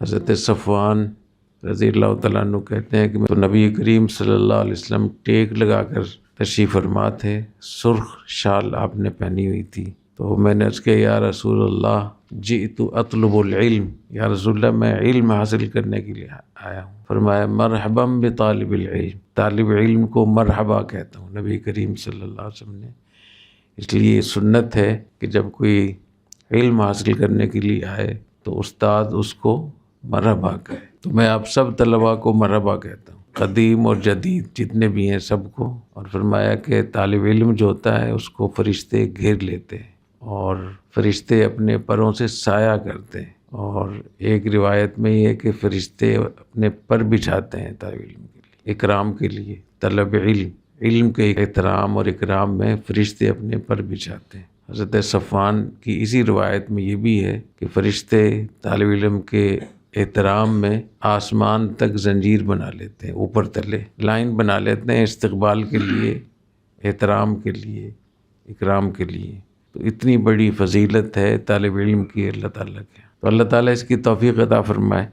حضرت صفوان رضی اللہ تعالیٰ عنہ کہتے ہیں کہ تو نبی کریم صلی اللہ علیہ وسلم ٹیک لگا کر تشریف فرما تھے، سرخ شال آپ نے پہنی ہوئی تھی، تو میں نے عرض کیا یا رسول اللہ جئت اطلب العلم، یا رسول اللہ میں علم حاصل کرنے کے لیے آیا ہوں۔ فرمایا مرحبا بطالب العلم، طالب علم کو مرحبا کہتا ہوں نبی کریم صلی اللہ علیہ وسلم نے۔ اس لیے سنت ہے کہ جب کوئی علم حاصل کرنے کے لیے آئے تو استاد اس کو مرحبا کہے۔ تو میں آپ سب طلباء کو مرحبا کہتا ہوں، قدیم اور جدید جتنے بھی ہیں سب کو۔ اور فرمایا کہ طالب علم جو ہوتا ہے اس کو فرشتے گھیر لیتے ہیں اور فرشتے اپنے پروں سے سایہ کرتے ہیں، اور ایک روایت میں یہ ہے کہ فرشتے اپنے پر بچھاتے ہیں طالب علم کے لیے، اکرام کے لیے۔ طلب علم کے احترام اور اکرام میں فرشتے اپنے پر بچھاتے ہیں۔ حضرت صفوان کی اسی روایت میں یہ بھی ہے کہ فرشتے طالب علم کے احترام میں آسمان تک زنجیر بنا لیتے ہیں، اوپر تلے لائن بنا لیتے ہیں، استقبال کے لیے، احترام کے لیے، اکرام کے لیے۔ تو اتنی بڑی فضیلت ہے طالب علم کی اللہ تعالیٰ کے، تو اللہ تعالیٰ اس کی توفیق عطا فرمائے۔